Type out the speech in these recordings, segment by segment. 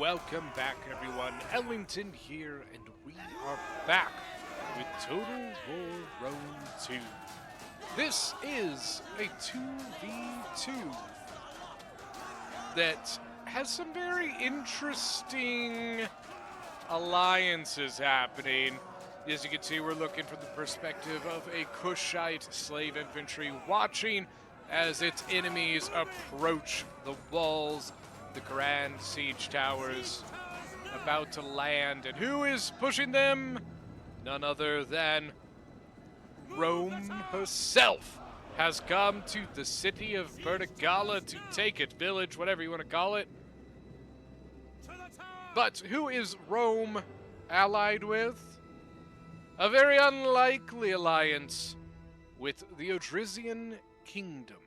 welcome back everyone. Ellington here, and we are back with Total War Rome 2. This is a 2v2 that has some very interesting alliances happening. As you can see, we're looking from the perspective of a Kushite slave infantry watching as its enemies approach the walls, the grand siege towers, about to land. And who is pushing them? None other than Rome herself has come to the city of Vertigala to take it, village, whatever you want to call it. But who is Rome allied with? A very unlikely alliance with the Odrysian Kingdom.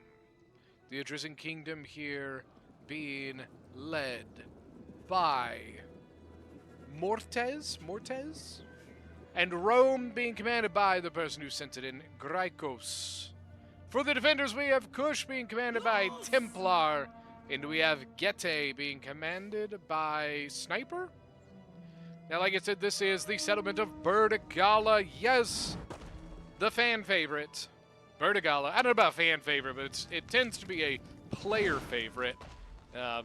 The Odrysian Kingdom here being led by Mortes, and Rome being commanded by the person who sent it in, Graikos. For the defenders, we have Kush being commanded by Templar, and we have Getae being commanded by Sniper. Now, like I said, this is the settlement of Vertigala. Yes, the fan favorite, Vertigala. I don't know about fan favorite, but it tends to be a player favorite.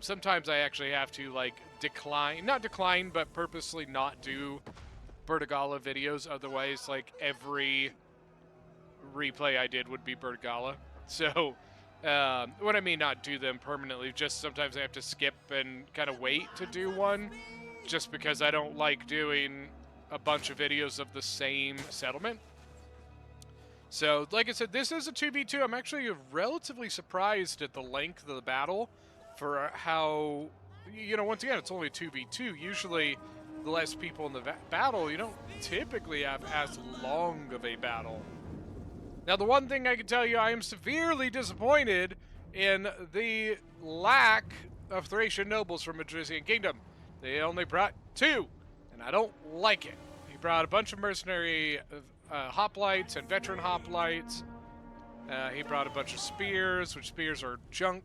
Sometimes I actually have to, like, not decline, but purposely not do Vertigala videos. Otherwise, like, every replay I did would be Vertigala. So, what I mean not do them permanently, just sometimes I have to skip and kind of wait to do one, just because I don't like doing a bunch of videos of the same settlement. So, like I said, this is a 2v2. I'm actually relatively surprised at the length of the battle for how, once again, it's only a 2v2. Usually, the less people in the battle, you don't typically have as long of a battle. Now, the one thing I can tell you, I am severely disappointed in the lack of Thracian nobles from Odrysian Kingdom. They only brought 2, and I don't like it. He brought a bunch of mercenary hoplites and veteran hoplites. He brought a bunch of spears, which spears are junk.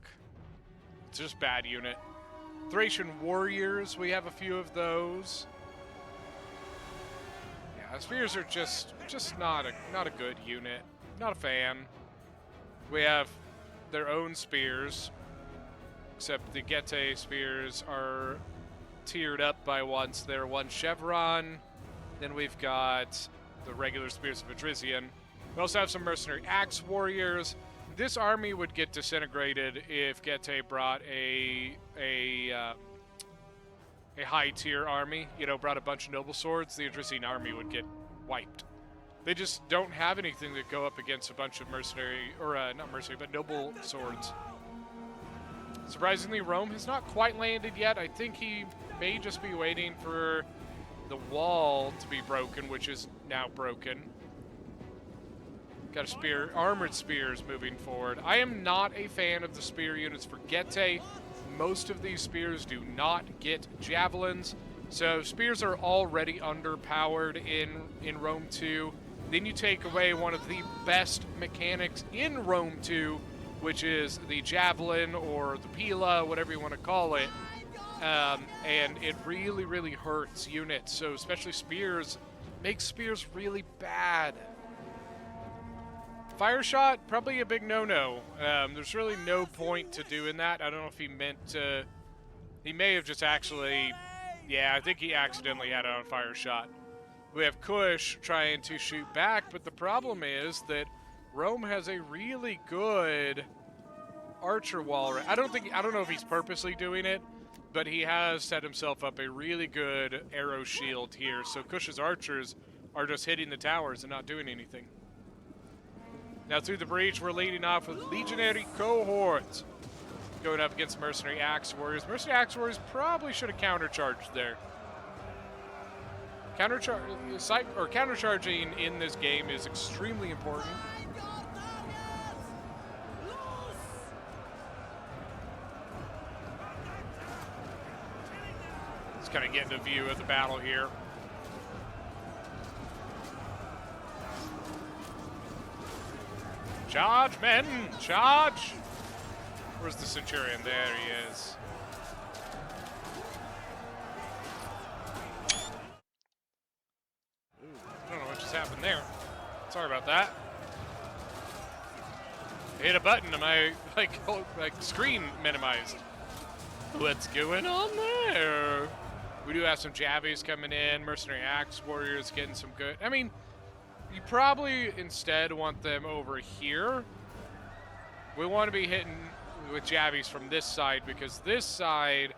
It's just bad unit. Thracian warriors, we have a few of those. Yeah, spears are just not a good unit. Not a fan. We have their own spears, except the Getae spears are tiered up by once. They're 1 chevron. Then we've got the regular spears of Odrysian. We also have some mercenary axe warriors. This army would get disintegrated if Getae brought a high tier army. Brought a bunch of noble swords. The Odrysian army would get wiped. They just don't have anything to go up against a bunch of mercenary, or not mercenary, but noble swords. Surprisingly, Rome has not quite landed yet. I think he may just be waiting for the wall to be broken, which is now broken. Got a spear, armored spears moving forward. I am not a fan of the spear units for Getae. Most of these spears do not get javelins, so spears are already underpowered in Rome 2. Then you take away one of the best mechanics in Rome 2, which is the javelin or the pila, whatever you want to call it. And it really, really hurts units. So especially spears, makes spears really bad. Fire shot, probably a big no-no. There's really no point to doing that. I don't know if he meant to. He may have just actually. Yeah, I think he accidentally had it on fire shot. We have Kush trying to shoot back, but the problem is that Rome has a really good archer wall. I don't know if he's purposely doing it, but he has set himself up a really good arrow shield here. So Kush's archers are just hitting the towers and not doing anything. Now through the breach, we're leading off with legionary cohorts going up against mercenary axe warriors. Mercenary axe warriors probably should have countercharged there. Countercharging in this game is extremely important. Let's kind of get a view of the battle here. Charge, men! Charge! Where's the Centurion? There he is. just happened there. Sorry about that. Hit a button and my like screen minimized. What's going on there? We do have some Javies coming in. Mercenary Axe Warriors getting some good. I mean, you probably instead want them over here. We want to be hitting with Javies from this side because this side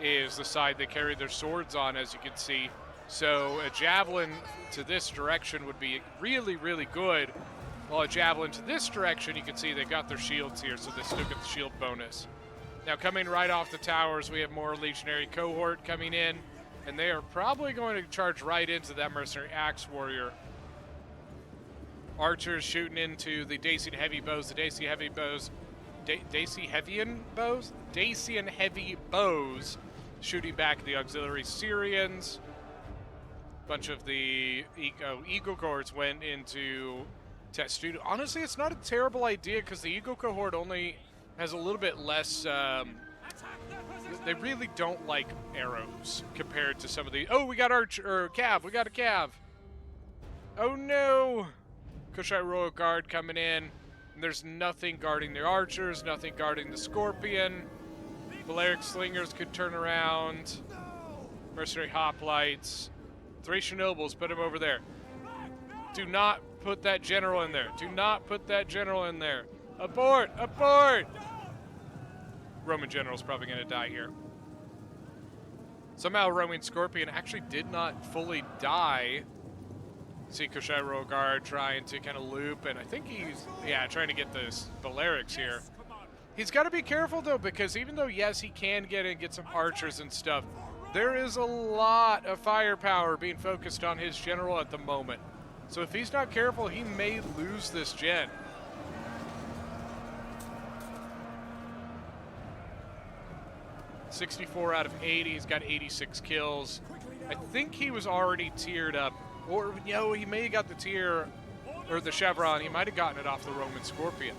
is the side they carry their swords on, as you can see. So a javelin to this direction would be really, really good. While a javelin to this direction, you can see they got their shields here, so they still get the shield bonus. Now coming right off the towers, we have more Legionary Cohort coming in, and they are probably going to charge right into that Mercenary Axe Warrior. Archers shooting into the Dacian Heavy Bows, the Dacian Heavy Bows, Dacian Heavy Bows, shooting back the auxiliary Syrians. Bunch of the Eagle cohorts went into Testudo. Honestly, it's not a terrible idea because the Eagle cohort only has a little bit less. They really don't like arrows compared to some of the. Oh, we got cav. We got a cav. Oh no! Kushite Royal Guard coming in. And there's nothing guarding the archers, nothing guarding the Scorpion. Balearic Slingers could turn around. Mercenary Hoplites. Thracian Nobles, put him over there. Do not put that general in there. Do not put that general in there. Abort! Abort! Roman general's probably going to die here. Somehow Roman Scorpion actually did not fully die. See Kushite Royal Guard trying to kind of loop, and I think he's, trying to get the Balearics here. He's got to be careful, though, because even though, yes, he can get in, get some archers and stuff, there is a lot of firepower being focused on his general at the moment. So if he's not careful, he may lose this gen. .64 out of 80, he's got 86 kills. I think he was already tiered up. Or, he may have got the tier, or the chevron, he might have gotten it off the Roman Scorpion.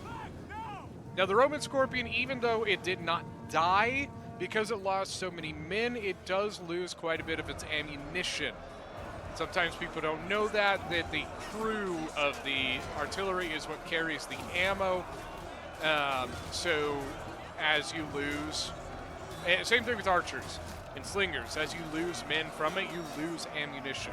Now, the Roman Scorpion, even though it did not die, because it lost so many men, it does lose quite a bit of its ammunition. Sometimes people don't know that the crew of the artillery is what carries the ammo. So, as you lose, same thing with archers and slingers, as you lose men from it, you lose ammunition.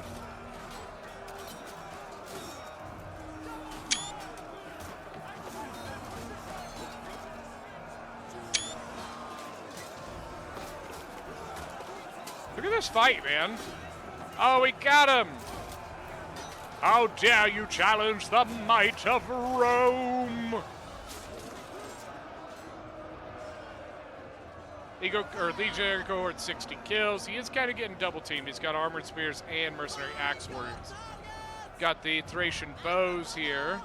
Look at this fight, man. Oh, we got him. How dare you challenge the might of Rome? Legionary Cohort, 60 kills. He is kind of getting double teamed. He's got Armored Spears and Mercenary Axe Warriors. Got the Thracian Bows here.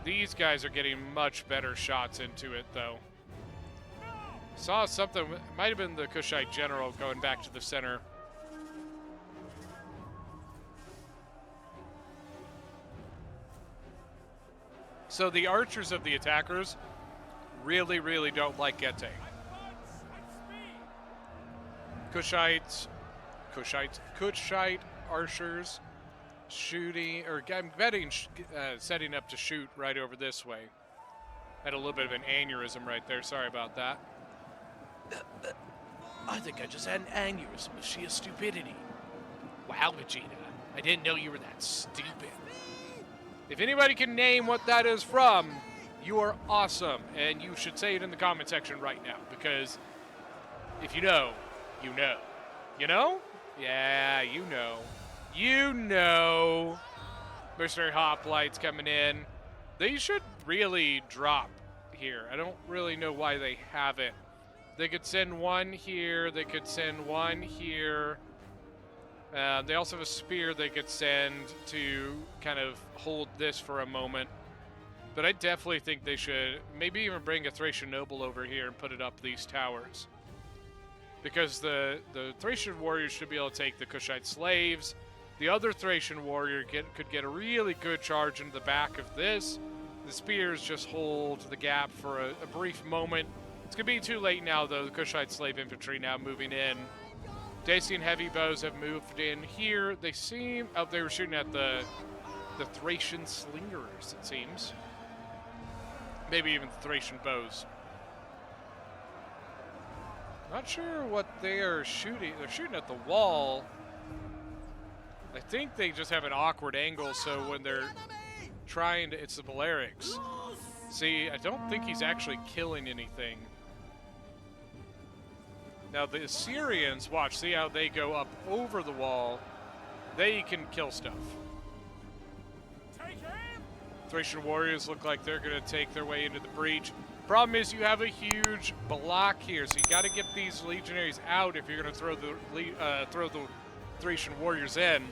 These guys are getting much better shots into it, though. Saw something, might have been the Kushite general going back to the center. So the archers of the attackers really, really don't like Getae. Kushite archers shooting, or I'm betting setting up to shoot right over this way. Had a little bit of an aneurysm right there, sorry about that. I think I just had an aneurysm of sheer stupidity. Wow, Vegeta, I didn't know you were that stupid. If anybody can name what that is from, you are awesome, and you should say it in the comment section right now, because if you know, you know. You know? Yeah, you know. You know. Mercenary Hoplites coming in. They should really drop here. I don't really know why they haven't. They could send one here. They could send one here. They also have a spear they could send to kind of hold this for a moment. But I definitely think they should maybe even bring a Thracian noble over here and put it up these towers. Because the Thracian warriors should be able to take the Kushite slaves. The other Thracian warrior could get a really good charge into the back of this. The spears just hold the gap for a brief moment. It's going to be too late now, though. The Kushite slave infantry now moving in. Dacian heavy bows have moved in here. They seem... Oh, they were shooting at the Thracian slingers, it seems. Maybe even the Thracian bows. Not sure what they are shooting. They're shooting at the wall. I think they just have an awkward angle, so when they're trying to... It's the Balearics. See, I don't think he's actually killing anything. Now the Assyrians, watch, see how they go up over the wall. They can kill stuff. Thracian warriors look like they're going to take their way into the breach. Problem is you have a huge block here, so you got to get these legionaries out if you're going to throw the Thracian warriors in.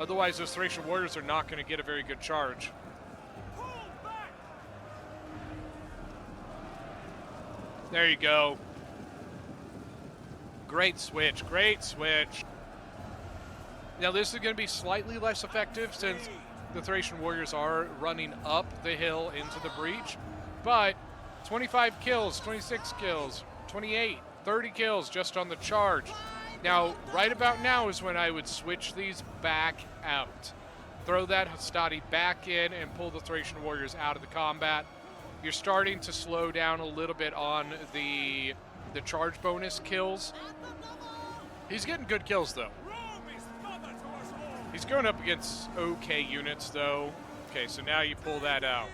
Otherwise, those Thracian warriors are not going to get a very good charge. There you go. Great switch, great switch. Now this is going to be slightly less effective since the Thracian warriors are running up the hill into the breach, but 25 kills, 26 kills, 28, 30 kills just on the charge. Now, right about now is when I would switch these back out. Throw that Hastati back in and pull the Thracian warriors out of the combat. You're starting to slow down a little bit on the charge bonus kills. He's getting good kills, though. He's going up against okay units, though. Okay, so now you pull that out.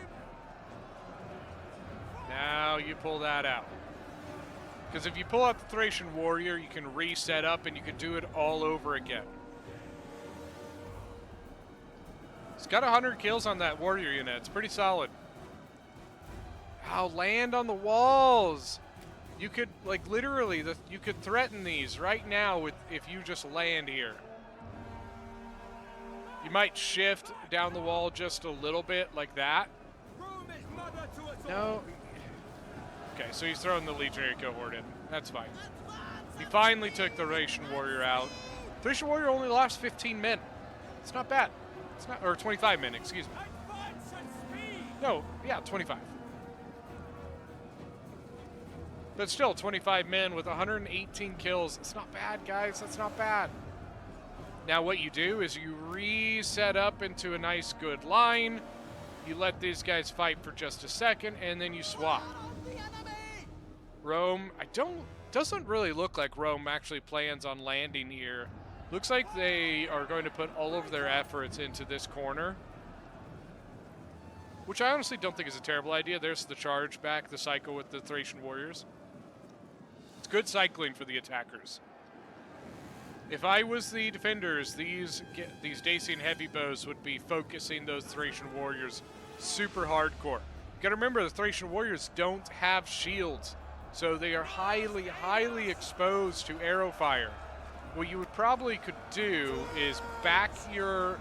Now you pull that out. Because if you pull out the Thracian warrior, you can reset up and you can do it all over again. He's got 100 kills on that warrior unit. It's pretty solid. Wow, land on the walls. You could, like, literally, you could threaten these right now if you just land here. You might shift down the wall just a little bit, like that. No. Okay, so he's throwing the legionary cohort in. That's fine. He finally took the Thracian warrior out. Thracian warrior only lost 15 men. It's not bad. It's not, or 25 men, excuse me. No, yeah, 25. But still, 25 men with 118 kills. It's not bad, guys. That's not bad. Now what you do is you reset up into a nice, good line. You let these guys fight for just a second, and then you swap. Rome, doesn't really look like Rome actually plans on landing here. Looks like they are going to put all of their efforts into this corner, which I honestly don't think is a terrible idea. There's the charge back, the cycle with the Thracian warriors. It's good cycling for the attackers. If I was the defenders, these Dacian heavy bows would be focusing those Thracian warriors super hardcore. You gotta remember, the Thracian warriors don't have shields, so they are highly, highly exposed to arrow fire. What you would probably could do is back your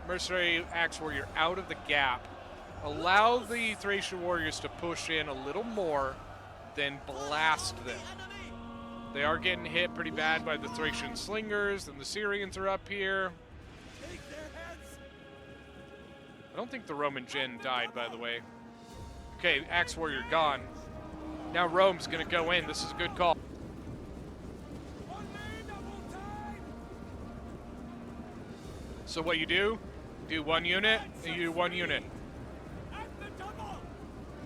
mercenary axe warrior out of the gap, allow the Thracian warriors to push in a little more, then blast them. They are getting hit pretty bad by the Thracian slingers, and the Syrians are up here. I don't think the Roman Jinn died, by the way. Okay, Axe Warrior gone. Now Rome's gonna go in. This is a good call. So what you do one unit, and you do one unit.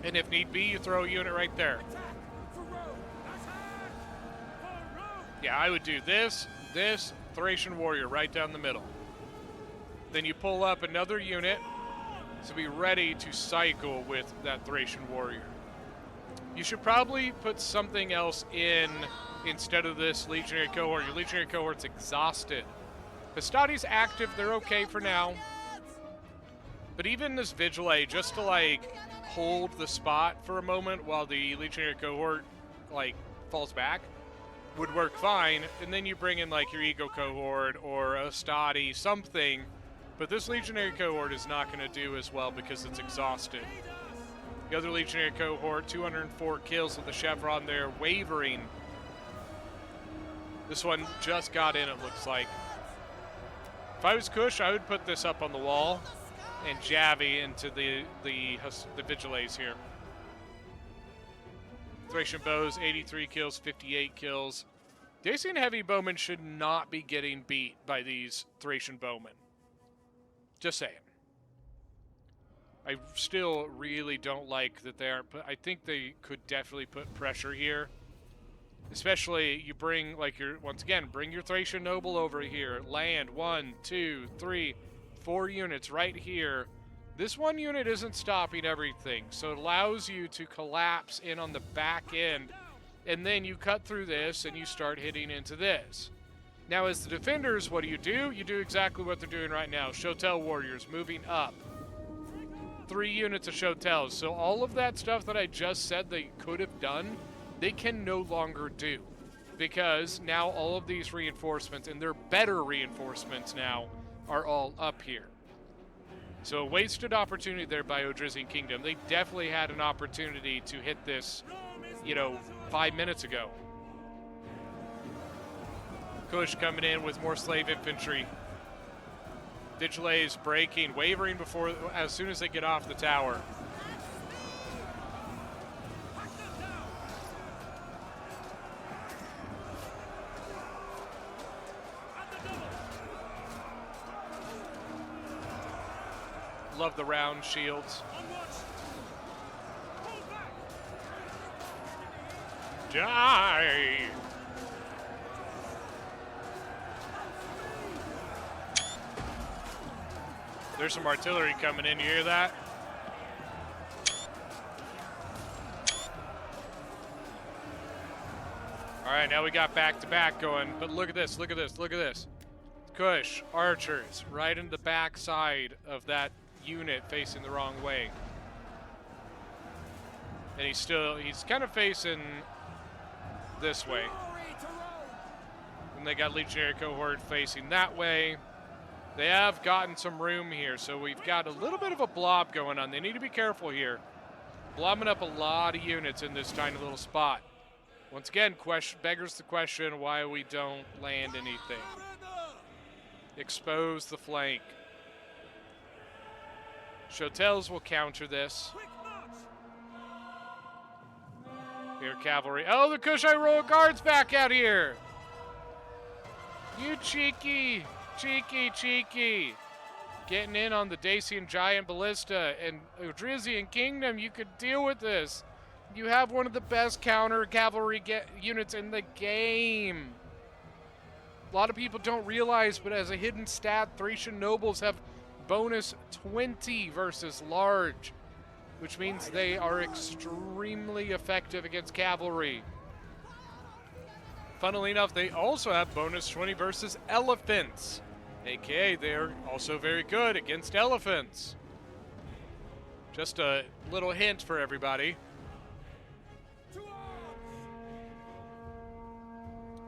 And if need be, you throw a unit right there. Yeah, I would do this Thracian warrior right down the middle. Then you pull up another unit to be ready to cycle with that Thracian warrior. You should probably put something else in instead of this legionary cohort. Your legionary cohort's exhausted. Hastati's active, they're okay for now. But even this Vigile, just to like hold the spot for a moment while the legionary cohort like falls back, would work fine. And then you bring in like your Ego cohort or a Hastati, something. But this legionary cohort is not going to do as well because it's exhausted. The other legionary cohort, 204 kills with the chevron there, wavering. This one just got in, it looks like. If I was Kush, I would put this up on the wall and Javi into the Vigiles here. Thracian bows, 83 kills, 58 kills. Dacian heavy bowmen should not be getting beat by these Thracian bowmen. Just saying. I still really don't like that they aren't. I think they could definitely put pressure here. Especially, you bring, like, once again, bring your Thracian noble over here. Land 1, 2, 3, 4 units right here. This one unit isn't stopping everything, so it allows you to collapse in on the back end. And then you cut through this and you start hitting into this. Now, as the defenders, what do? You do exactly what they're doing right now. Shotel warriors moving up. 3 units of Shotels. So all of that stuff that I just said they could have done, they can no longer do. Because now all of these reinforcements, and they're better reinforcements now, are all up here. So a wasted opportunity there by Odrysian Kingdom. They definitely had an opportunity to hit this, 5 minutes ago. Kush coming in with more slave infantry. Digilays breaking, wavering as soon as they get off the tower. Love the round shields. Die! There's some artillery coming in. You hear that? All right, now we got back-to-back going. But look at this, look at this, look at this. Kush, archers, right in the back side of that unit facing the wrong way. And he's kind of facing this way. And they got legionary cohort facing that way. They have gotten some room here, so we've got a little bit of a blob going on. They need to be careful here. Blobbing up a lot of units in this tiny little spot. Once again, beggars the question why we don't land anything. Expose the flank. Shotels will counter this. Here, cavalry. Oh, the Kushite Royal Guard's back out here. You cheeky. Cheeky. Getting in on the Dacian Giant Ballista. And Odrysian Kingdom, you could deal with this. You have one of the best counter cavalry units in the game. A lot of people don't realize, but as a hidden stat, Thracian nobles have bonus 20 versus large, which means they are extremely effective against cavalry. Funnily enough, they also have bonus 20 versus elephants, aka they're also very good against elephants. Just a little hint for everybody.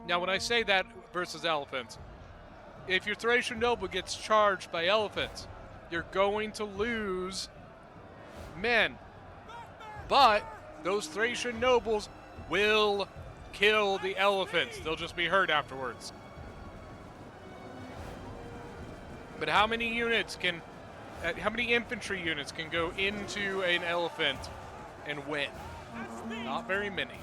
Now, when I say that versus elephants, if your Thracian noble gets charged by elephants, you're going to lose men. But those Thracian nobles will kill the elephants. They'll just be hurt afterwards. But how many infantry units can go into an elephant and win? Not very many.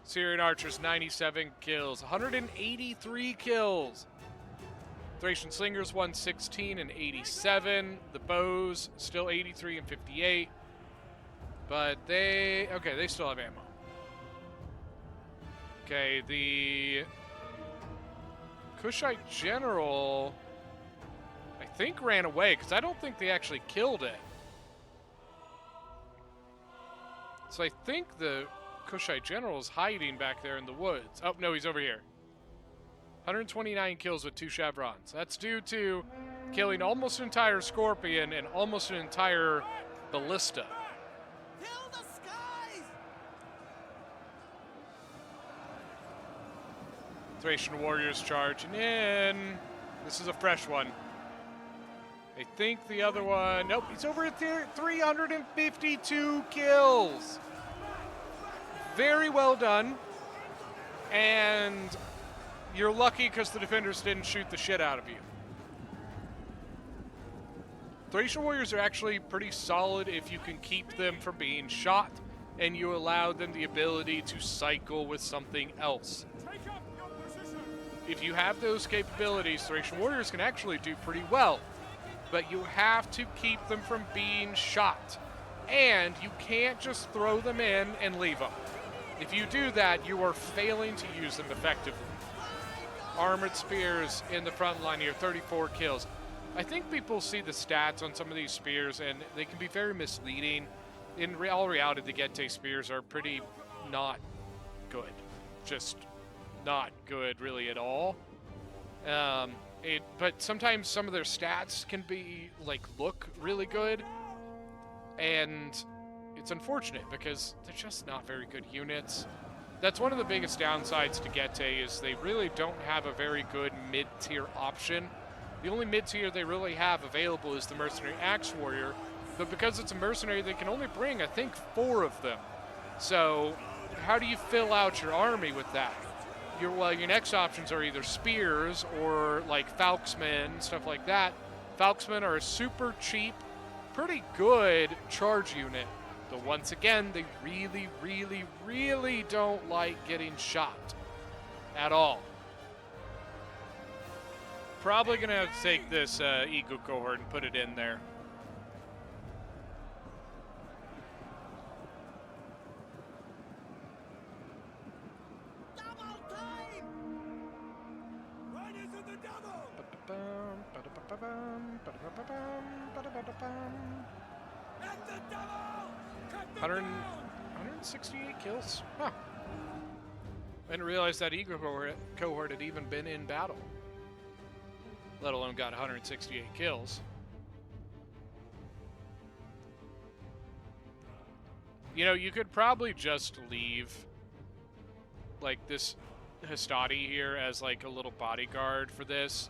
Syrian archers, 97 kills. 183 kills. Thracian slingers, 116 and 87. The bows, still 83 and 58. But they still have ammo. Okay, the Kushite general, I think, ran away, because I don't think they actually killed it. So I think the Kushite general is hiding back there in the woods. Oh, no, he's over here. 129 kills with 2 chevrons. That's due to killing almost an entire scorpion and almost an entire ballista. Kill the skies! Thracian warriors charging in. This is a fresh one. I think the other one, nope, he's over at 352 kills. Very well done. And you're lucky because the defenders didn't shoot the shit out of you. Thracian warriors are actually pretty solid if you can keep them from being shot. and you allow them the ability to cycle with something else. If you have those capabilities, Thracian Warriors can actually do pretty well, but you have to keep them from being shot, and you can't just throw them in and leave them. If you do that, you are failing to use them effectively. Armored spears in the front line here, 34 kills. I think people see the stats on some of these spears, and they can be very misleading. In all reality, the Getae spears are pretty not good. Just not good, really, at all. But sometimes some of their stats can be, look really good, and it's unfortunate because they're just not very good units. That's one of the biggest downsides to Getae is they really don't have a very good mid-tier option. The only mid-tier they really have available is the Mercenary Axe Warrior, but because it's a mercenary, they can only bring, I think, 4 of them. So how do you fill out your army with that? Your next options are either spears or Falksmen, stuff like that. Falksmen are a super cheap, pretty good charge unit. But once again, they really, really, really don't like getting shot at all. Probably going to have to take this Eagle cohort and put it in there. Double time! Riders of the double! And the double! Cut them 100, down! 168 kills. Huh. I didn't realize that Eagle cohort had even been in battle, let alone got 168 kills. You know, you could probably just leave this Hastati here as a little bodyguard for this.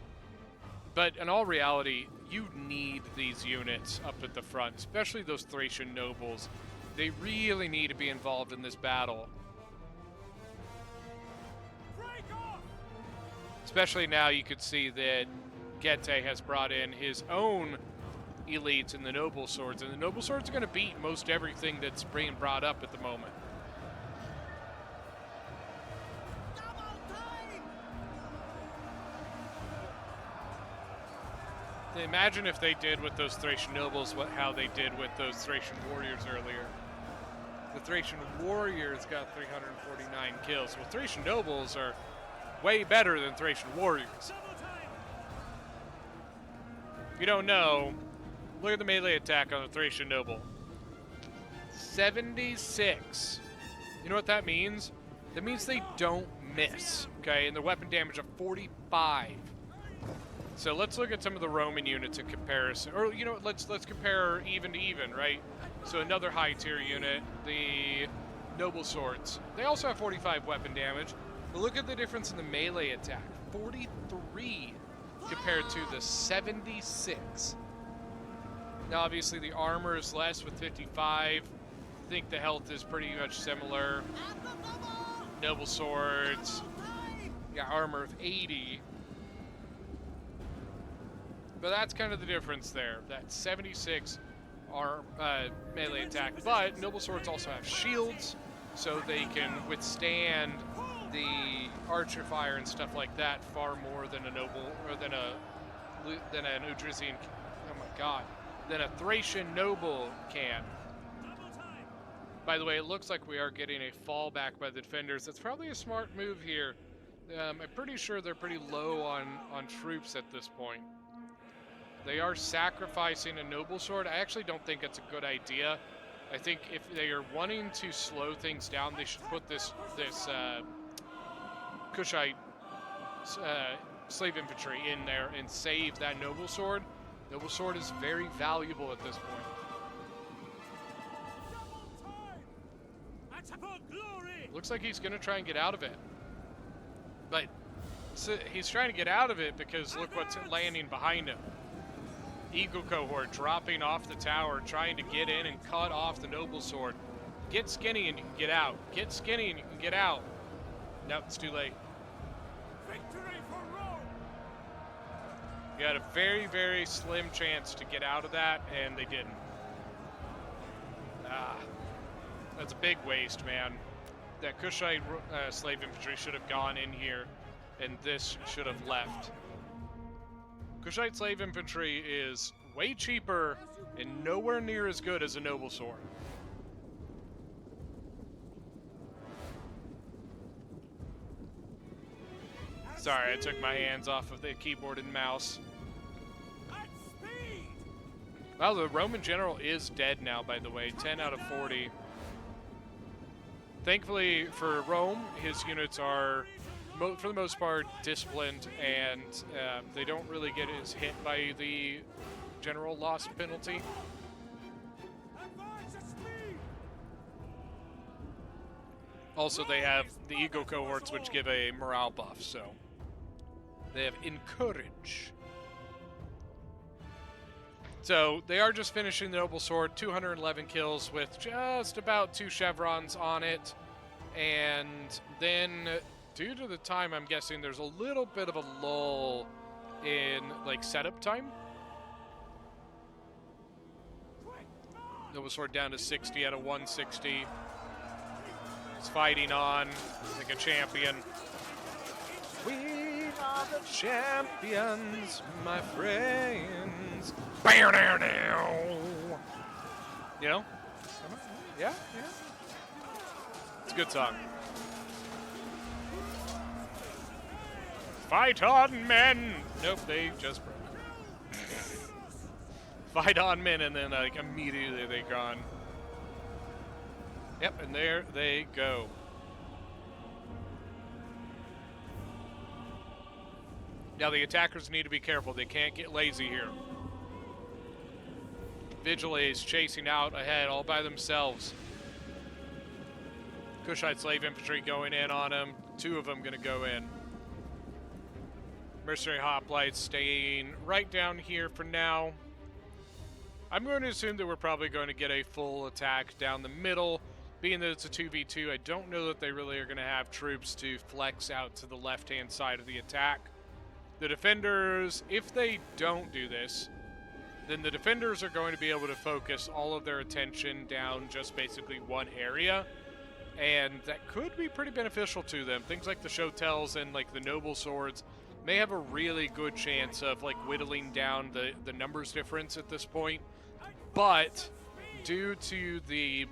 But in all reality, you need these units up at the front, especially those Thracian nobles. They really need to be involved in this battle. Break off! Especially now you could see that Getae has brought in his own elites in the noble swords, and the noble swords are going to beat most everything that's being brought up at the moment. Double time! Imagine if they did with those Thracian nobles how they did with those Thracian warriors earlier. The Thracian warriors got 349 kills. Well, Thracian nobles are way better than Thracian warriors. Double time! If you don't know, look at the melee attack on the Thracian noble. 76. You know what that means? That means they don't miss, okay? And the weapon damage of 45. So let's look at some of the Roman units in comparison. Or, you know, let's compare even to even, right? So another high tier unit, the noble swords. They also have 45 weapon damage. But look at the difference in the melee attack. 43 compared to the 76. Now, obviously, the armor is less with 55. I think the health is pretty much similar. And the double! Noble swords, Double time! yeah, armor of 80. But that's kind of the difference there. That 76 are melee attack. But noble swords also have shields, so they can withstand the archer fire and stuff like that far more than a noble or than an Udrisian. Oh my God. Than a Thracian noble can. By the way, it looks like we are getting a fallback by the defenders. That's probably a smart move here. I'm pretty sure they're pretty low on troops at this point. They are sacrificing a noble sword. I actually don't think it's a good idea. I think if they are wanting to slow things down, they should put this Kushite slave infantry in there and save that noble sword. Noble sword is very valuable at this point. Looks like he's going to try and get out of it. But so he's trying to get out of it because look what's landing behind him. Eagle cohort dropping off the tower, trying to get in and cut off the noble sword. Get skinny and you can get out. Get skinny and you can get out. No, it's too late. Victory for Rome! You had a very, very slim chance to get out of that, and they didn't. That's a big waste, man. That Kushite slave infantry should have gone in here, and this should have left. Kushite slave infantry is way cheaper and nowhere near as good as a noble sword. Sorry, I took my hands off of the keyboard and mouse. At speed! Well, the Roman general is dead now, by the way. 10 out of 40. Thankfully for Rome, his units are, for the most part, disciplined, and they don't really get as hit by the general loss penalty. Advance at speed! Also, they have the Eagle cohorts, which give a morale buff, so they have Encourage. So they are just finishing the Noble Sword, 211 kills with just about 2 chevrons on it. And then, due to the time, I'm guessing there's a little bit of a lull in, like, setup time. Noble Sword down to 60 out of 160. He's fighting on like a champion. We are the champions, my friends. Bow down now. You know? Yeah, yeah. It's a good song. Fight on, men! Nope, they just broke. Fight on, men, and then like immediately they're gone. Yep, and there they go. Now the attackers need to be careful. They can't get lazy here. Vigiles chasing out ahead all by themselves. Kushite slave infantry going in on them. 2 of them going to go in. Mercenary hoplites staying right down here for now. I'm going to assume that we're probably going to get a full attack down the middle. Being that it's a 2v2, I don't know that they really are going to have troops to flex out to the left-hand side of the attack. The defenders, if they don't do this, then the defenders are going to be able to focus all of their attention down just basically one area. And that could be pretty beneficial to them. Things like the Shotels and like the Noble Swords may have a really good chance of like whittling down the numbers difference at this point. But due to the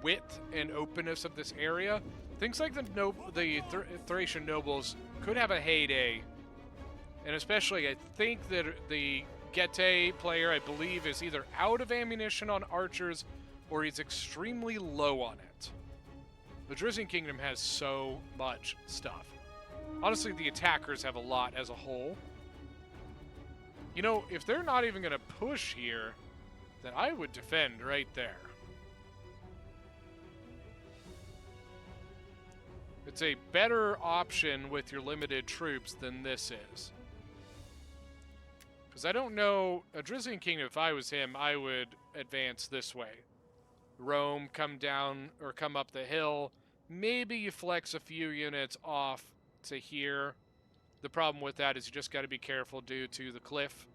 width and openness of this area, things like the Thracian nobles could have a heyday. And especially, I think that the Getae player, I believe, is either out of ammunition on archers or he's extremely low on it. The Drisian Kingdom has so much stuff. Honestly, the attackers have a lot as a whole. You know, if they're not even going to push here, then I would defend right there. It's a better option with your limited troops than this is. Because I don't know, a Drisian Kingdom, if I was him, I would advance this way. Rome, come down, or come up the hill. Maybe you flex a few units off to here. The problem with that is you just got to be careful due to the cliff.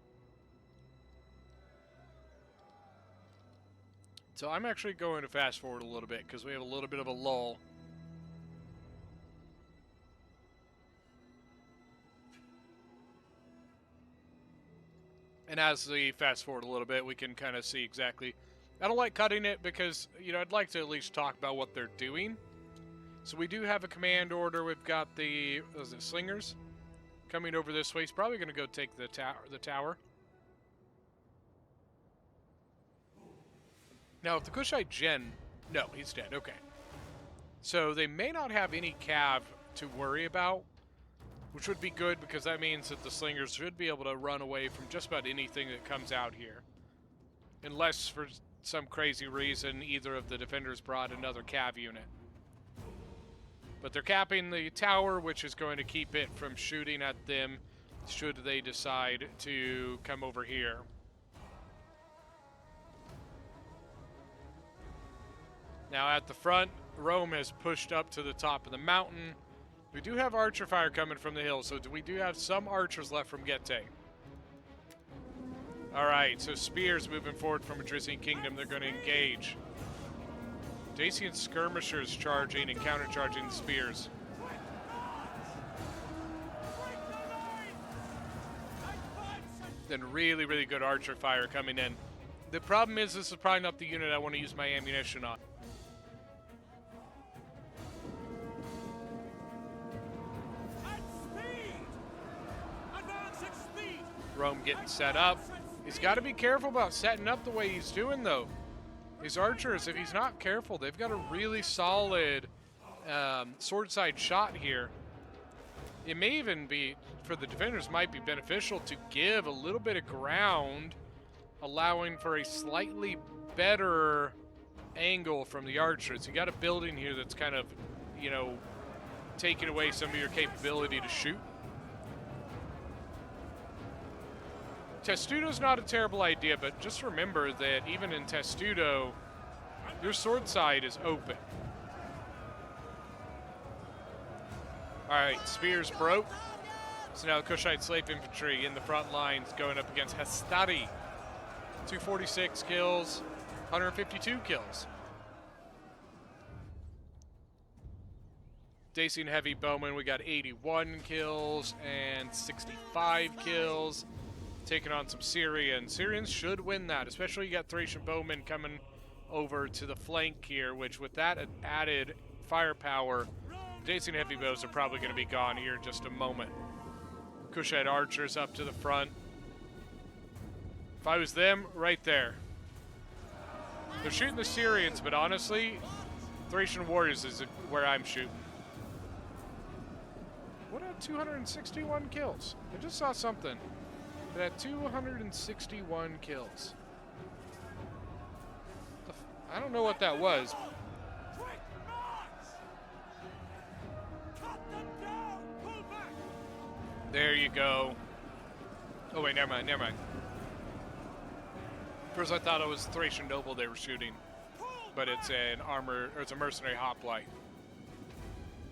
So I'm actually going to fast forward a little bit because we have a little bit of a lull. And as we fast forward a little bit, we can kind of see exactly. I don't like cutting it because, you know, I'd like to at least talk about what they're doing. So we do have a command order. We've got the slingers coming over this way. He's probably going to go take the tower. Now, if the Kushite Gen... No, he's dead. Okay. So they may not have any cav to worry about, which would be good because that means that the slingers should be able to run away from just about anything that comes out here. Unless, for some crazy reason, either of the defenders brought another cav unit. But they're capping the tower, which is going to keep it from shooting at them should they decide to come over here. Now at the front, Rome has pushed up to the top of the mountain. We do have archer fire coming from the hill, so we do have some archers left from Getae. Alright, so spears moving forward from Drisian Kingdom. They're going to engage. Dacian skirmishers charging and countercharging the spears. Then really, really good archer fire coming in. The problem is this is probably not the unit I want to use my ammunition on. At speed! Advance at speed! Rome getting set up. He's got to be careful about setting up the way he's doing, though. His archers, if he's not careful, they've got a really solid sword side shot here. It may even be, for the defenders, might be beneficial to give a little bit of ground, allowing for a slightly better angle from the archers. You got a building here that's kind of, you know, taking away some of your capability to shoot. Testudo's not a terrible idea, but just remember that even in Testudo, your sword side is open. Alright, spears broke. So now the Kushite slave infantry in the front lines going up against Hastari. 246 kills, 152 kills. Dacian heavy bowmen, we got 81 kills and 65 kills. Taking on some Syrians. Syrians should win that, especially you got Thracian bowmen coming over to the flank here, which with that added firepower, Dacian heavy bows are probably going to be gone here in just a moment. Kushite archers up to the front. If I was them, right there. They're shooting the Syrians, but honestly, Thracian warriors is where I'm shooting. What had 261 kills? I just saw something. It had 261 kills. I don't know what that was. Quick march! Cut them down! Pull back! There you go. Oh wait, never mind, never mind. First I thought it was Thracian noble they were shooting, but it's an armor, or it's a mercenary hoplite.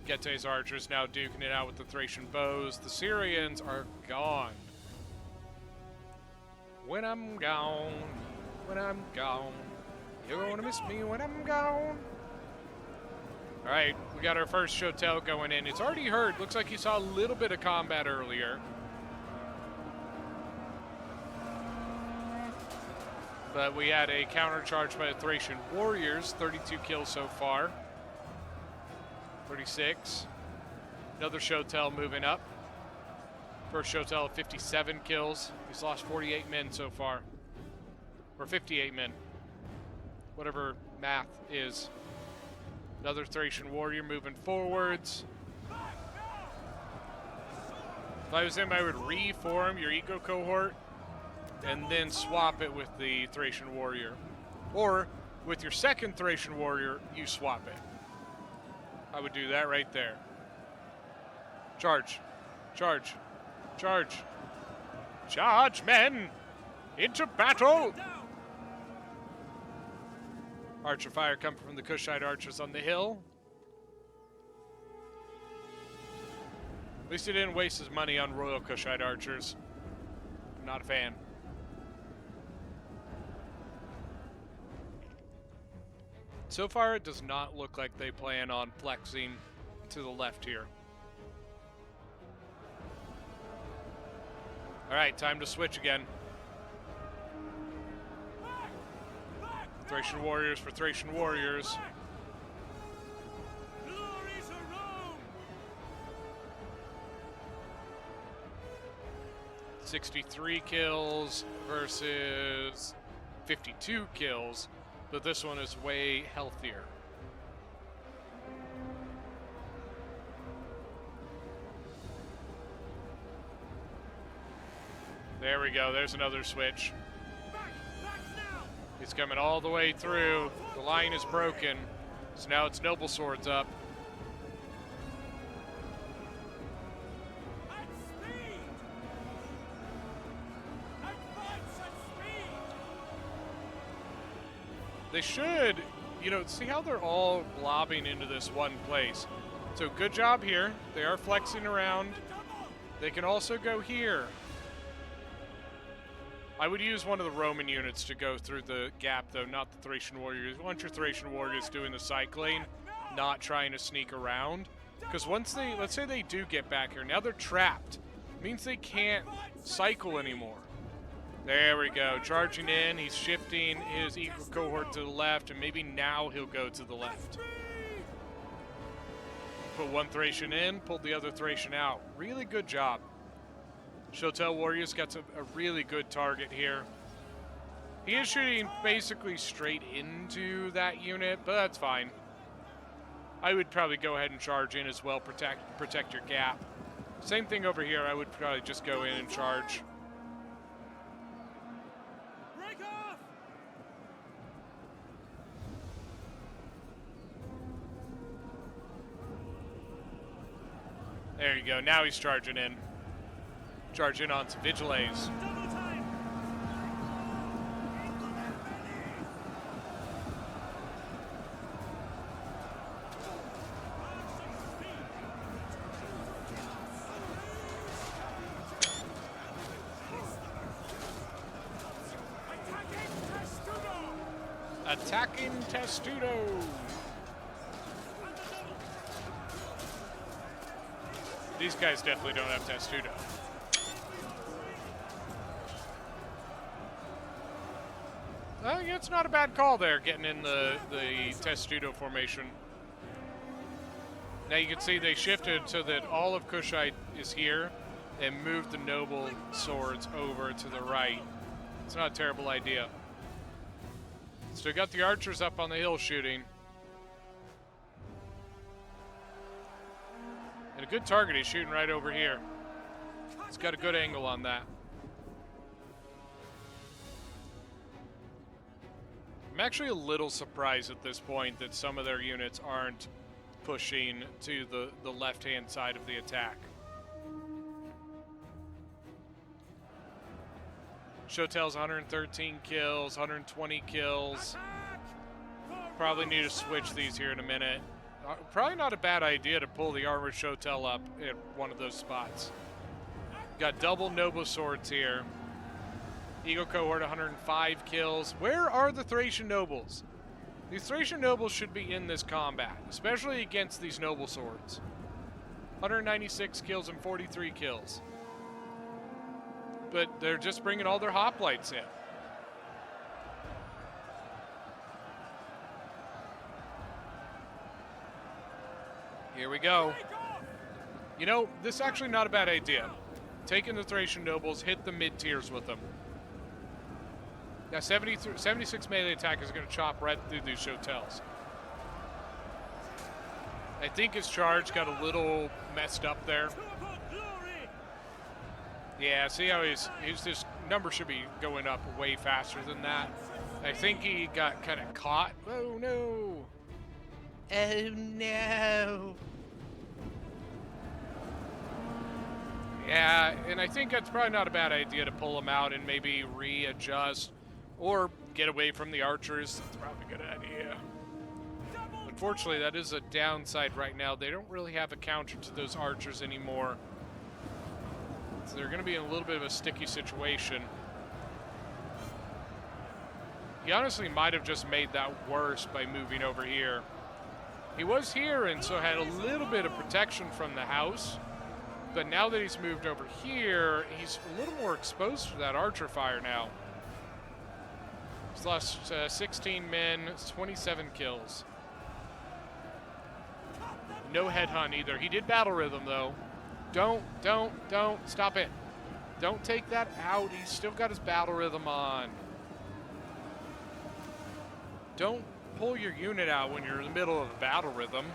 Gete's archers now duking it out with the Thracian bows. The Syrians are gone. When I'm gone, you're gonna miss me when I'm gone. All right, we got our first Shotel going in. It's already hurt. Looks like you saw a little bit of combat earlier. But we had a countercharge by the Thracian warriors. 32 kills so far. 36. Another Shotel moving up. First Shotel, 57 kills. He's lost 48 men so far. Or 58 men. Whatever math is. Another Thracian warrior moving forwards. If I was him, I would reform your eco cohort and then swap it with the Thracian warrior. Or with your second Thracian warrior, you swap it. I would do that right there. Charge. Charge. Charge. Charge, men! Into battle! Archer fire coming from the Kushite archers on the hill. At least he didn't waste his money on Royal Kushite archers. I'm not a fan. So far, it does not look like they plan on flexing to the left here. All right, time to switch again. Thracian warriors for Thracian warriors. Glory to Rome! 63 kills versus 52 kills, but this one is way healthier. There we go, there's another switch. Back now! He's coming all the way through. The line is broken, so now it's noble swords up. At speed! Advance at speed! They should, you know, see how they're all blobbing into this one place. So good job here. They are flexing around. They can also go here. I would use one of the Roman units to go through the gap, though, not the Thracian warriors. Want your Thracian warriors doing the cycling, not trying to sneak around. Because once they, let's say they do get back here, now they're trapped. It means they can't cycle anymore. There we go, charging in, he's shifting his equal cohort to the left, and maybe now he'll go to the left. Put one Thracian in, pulled the other Thracian out. Really good job. Shotel Warriors got a really good target here. He is shooting basically straight into that unit, but that's fine. I would probably go ahead and charge in as well, protect your gap. Same thing over here, I would probably just go in and charge. Break off! There you go, now he's charging in. Charge in on some Vigiles. Double time! Attacking Testudo! These guys definitely don't have Testudo. Yeah, it's not a bad call there, getting in the Testudo formation. Now you can see they shifted so that all of Kushite is here and moved the noble swords over to the right. It's not a terrible idea. Still got the archers up on the hill shooting. And a good target, he's shooting right over here. He's got a good angle on that. I'm actually a little surprised at this point that some of their units aren't pushing to the left-hand side of the attack. Shotel's 113 kills, 120 kills. Probably need to switch these here in a minute. Probably not a bad idea to pull the armored Shotel up at one of those spots. Got double Noble Swords here. Eagle Cohort, 105 kills. Where are the Thracian Nobles? These Thracian Nobles should be in this combat, especially against these Noble Swords. 196 kills and 43 kills. But they're just bringing all their hoplites in. Here we go. You know, this is actually not a bad idea. Taking the Thracian Nobles, hit the mid-tiers with them. Now 76 melee attack is going to chop right through these Shotels. I think his charge got a little messed up there. Yeah, see how his number should be going up way faster than that. I think he got kind of caught. Oh no! Oh no! Yeah, and I think that's probably not a bad idea to pull him out and maybe readjust or get away from the archers. That's probably a good idea. Unfortunately, that is a downside right now. They don't really have a counter to those archers anymore. So they're going to be in a little bit of a sticky situation. He honestly might have just made that worse by moving over here. He was here and so had a little bit of protection from the house. But now that he's moved over here, he's a little more exposed to that archer fire now. He's lost 16 men, 27 kills. No headhunt either. He did battle rhythm though. Don't, stop it. Don't take that out. He's still got his battle rhythm on. Don't pull your unit out when you're in the middle of a battle rhythm.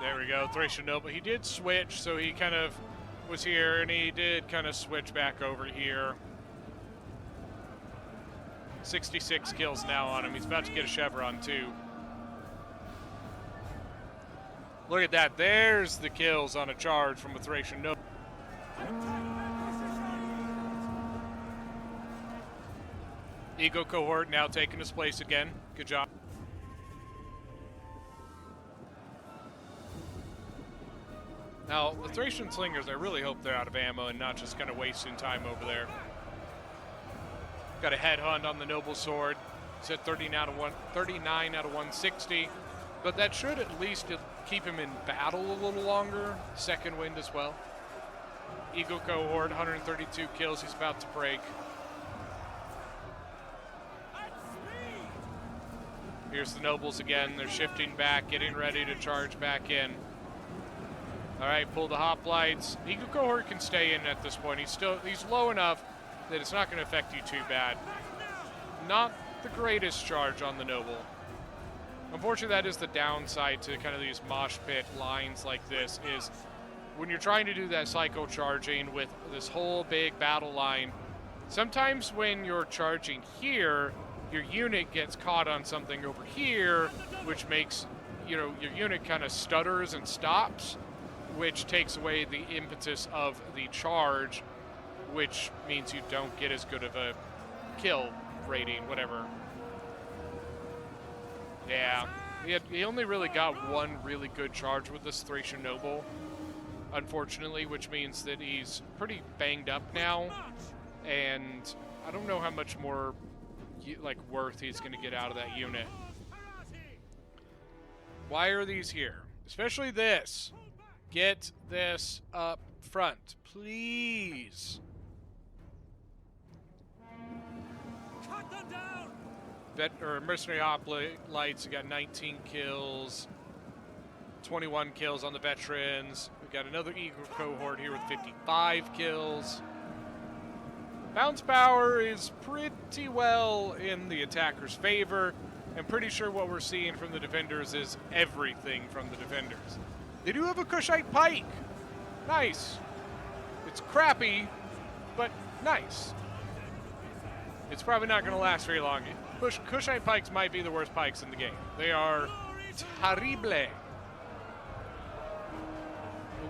There we go, Thracian Noble. He did switch, so he kind of was here, and he did kind of switch back over here. 66 kills now on him. He's about to get a chevron, too. Look at that. There's the kills on a charge from a Thracian noble. Ego cohort now taking his place again. Good job. Now, the Thracian slingers, I really hope they're out of ammo and not just kind of wasting time over there. Got a headhunt on the noble sword. It's at 39 out of 160. But that should at least keep him in battle a little longer. Second wind as well. Ego cohort, 132 kills. He's about to break. Here's the nobles again. They're shifting back, getting ready to charge back in. All right, pull the hoplites. Ego cohort can stay in at this point. He's low enough that it's not going to affect you too bad. Not the greatest charge on the noble. Unfortunately, that is the downside to kind of these mosh pit lines like this, is when you're trying to do that psycho charging with this whole big battle line, sometimes when you're charging here, your unit gets caught on something over here, which makes, your unit kind of stutters and stops, which takes away the impetus of the charge, which means you don't get as good of a kill rating, whatever. Yeah, he only really got one really good charge with this Thracian noble, unfortunately, which means that he's pretty banged up now, and I don't know how much more worth he's going to get out of that unit. Why are these here? Especially this. Get this up front, please. Cut them down. Mercenary hoplites, we got 19 kills, 21 kills on the veterans. We got another Ego cohort here with 55 kills. Bounce power is pretty well in the attacker's favor. I'm pretty sure what we're seeing from the defenders is everything from the defenders. They do have a Kushite pike. Nice. It's crappy, but nice. It's probably not going to last very long. Kushite pikes might be the worst pikes in the game. They are terrible. The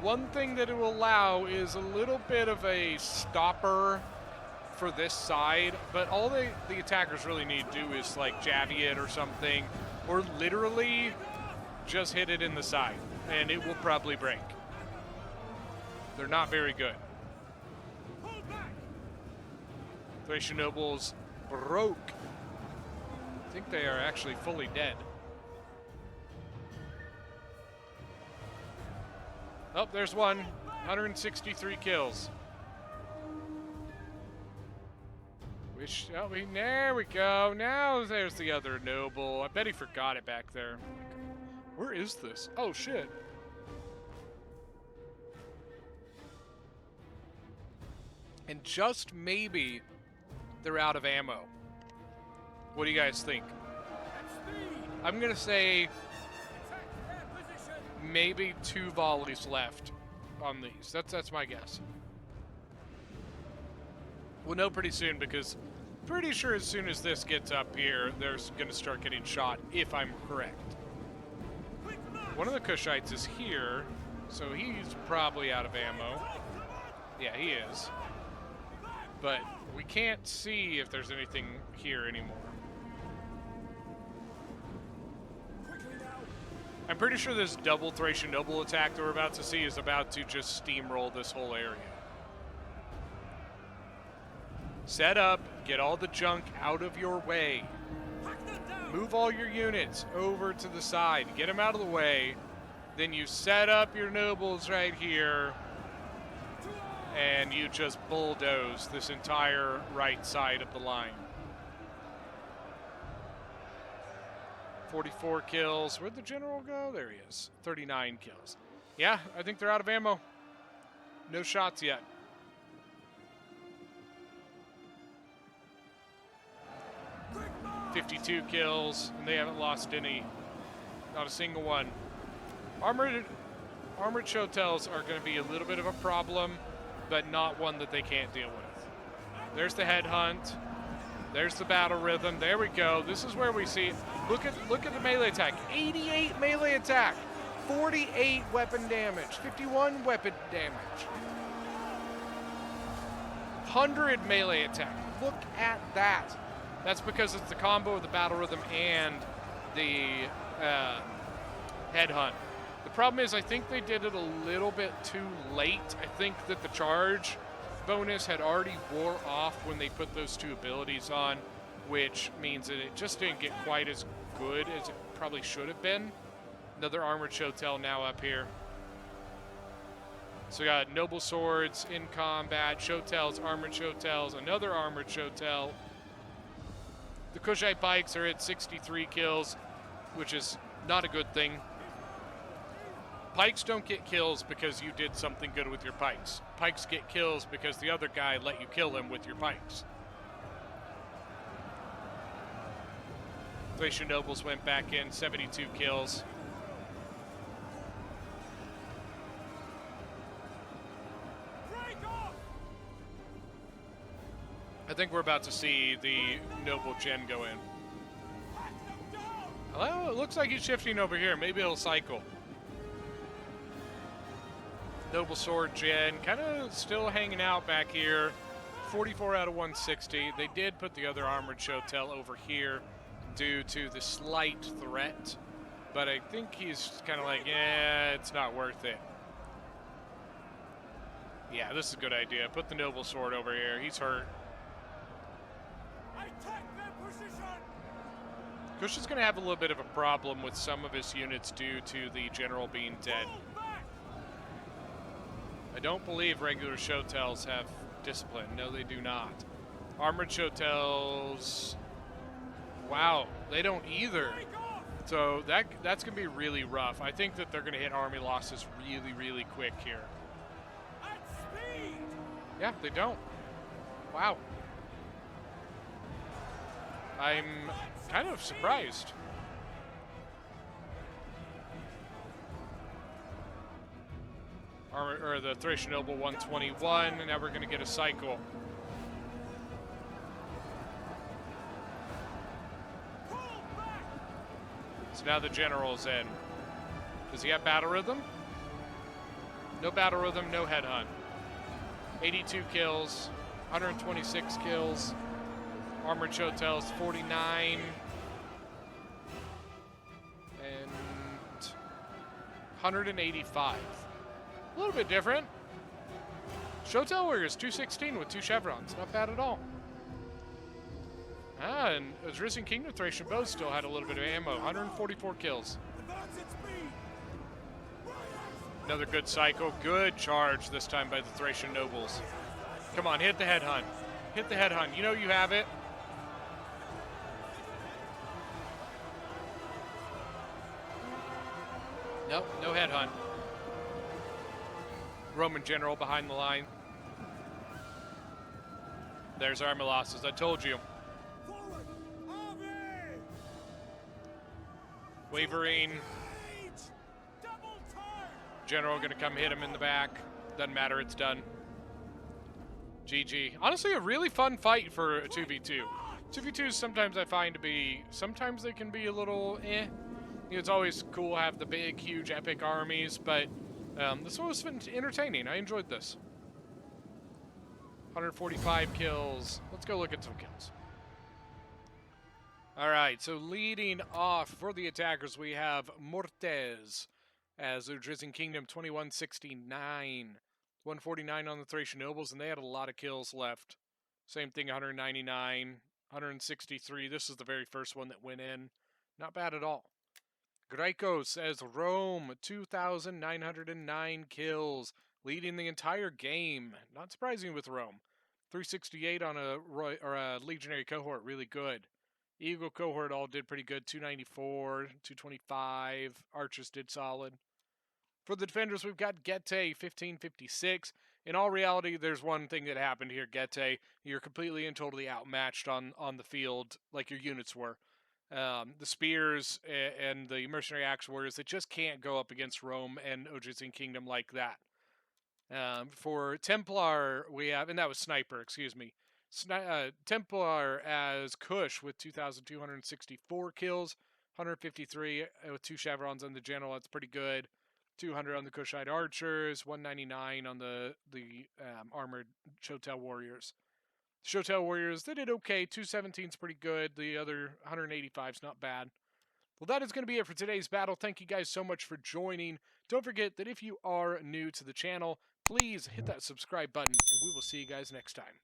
one thing that it will allow is a little bit of a stopper for this side, but all the attackers really need to do is jabby it or something, or literally just hit it in the side, and it will probably break. They're not very good. Thracian nobles broke. I think they are actually fully dead. Oh, there's one. 163 kills. There we go. Now there's the other noble. I bet he forgot it back there. Where is this? Oh, shit. And just maybe they're out of ammo. What do you guys think? I'm going to say maybe 2 volleys left on these. That's my guess. We'll know pretty soon, because pretty sure as soon as this gets up here, they're going to start getting shot, if I'm correct. One of the Kushites is here, so he's probably out of ammo. Yeah, he is. But we can't see if there's anything here anymore. I'm pretty sure this double Thracian noble attack that we're about to see is about to just steamroll this whole area. Set up, get all the junk out of your way. Move all your units over to the side, get them out of the way. Then you set up your nobles right here, and you just bulldoze this entire right side of the line. 44 kills. Where'd the general go? There he is. 39 kills. Yeah, I think they're out of ammo. No shots yet. $52 kills, and they haven't lost any. Not a single one. Armored Chotels are going to be a little bit of a problem, but not one that they can't deal with. There's the headhunt. There's the battle rhythm. There we go. This is where we see. Look at the melee attack. 88 melee attack. 48 weapon damage, 51 weapon damage, 100 melee attack. Look at that. That's because it's the combo of the battle rhythm and the headhunt. The problem is I think they did it a little bit too late. I think that the charge bonus had already wore off when they put those two abilities on, which means that it just didn't get quite as good as it probably should have been. Another armored Shotel now up here. So we got noble swords in combat, Shotels, armored Shotels, another armored Shotel. The Kushite pikes are at 63 kills, which is not a good thing. Pikes don't get kills because you did something good with your pikes. Pikes get kills because the other guy let you kill him with your pikes. Thracian nobles went back in, 72 kills. I think we're about to see the noble gen go in. Well, it looks like he's shifting over here. Maybe it'll cycle. Noble sword gen, kind of still hanging out back here. 44 out of 160. They did put the other armored Shotel over here due to the slight threat, but I think he's kind of like, yeah, it's not worth it. Yeah, this is a good idea. Put the noble sword over here. He's hurt. Kush is going to have a little bit of a problem with some of his units due to the general being dead. I don't believe regular Shotels have discipline. No, they do not. Armored Shotels, wow, they don't either. So that's going to be really rough. I think that they're going to hit army losses really, really quick here. Yeah, they don't. Wow. I'm kind of surprised. Or the Thracian Noble 121, and now we're going to get a cycle. So now the general's in. Does he have battle rhythm? No battle rhythm, no headhunt. 82 kills, 126 kills. Armored Shotels 49. And 185. A little bit different. Shotel Warriors 216 with 2 chevrons. Not bad at all. Ah, and Risen Kingdom Thracian bows still had a little bit of ammo. 144 kills. Another good cycle. Good charge this time by the Thracian nobles. Come on, hit the headhunt. Hit the headhunt. You know you have it. Nope, no headhunt. Roman general behind the line. There's army losses. I told you. Wavering. General gonna come hit him in the back. Doesn't matter, it's done. GG. Honestly, a really fun fight for a 2v2. 2v2s sometimes I find to be, sometimes they can be a little eh. You know, it's always cool to have the big, huge, epic armies, but this one was entertaining. I enjoyed this. 145 kills. Let's go look at some kills. All right, so leading off for the attackers, we have Mortes as Udrisian Kingdom 2169. 149 on the Thracian Nobles, and they had a lot of kills left. Same thing, 199, 163. This is the very first one that went in. Not bad at all. Graikos as Rome, 2,909 kills, leading the entire game. Not surprising with Rome. 368 on a legionary cohort, really good. Eagle cohort all did pretty good, 294, 225. Archers did solid. For the defenders, we've got Getae, 1556. In all reality, there's one thing that happened here, Getae. You're completely and totally outmatched on the field like your units were. The spears and the mercenary axe warriors, they just can't go up against Rome and Odrysian Kingdom like that. For Templar, we have, and that was Sniper, excuse me. Templar as Kush with 2,264 kills. 153 with 2 chevrons on the general. That's pretty good. 200 on the Kushite archers. 199 on the armored Shotel warriors. Shotel warriors, they did okay. 217 is pretty good. The other 185 is not bad. Well, that is going to be it for today's battle. Thank you guys so much for joining. Don't forget that if you are new to the channel, please hit that subscribe button, and we will see you guys next time.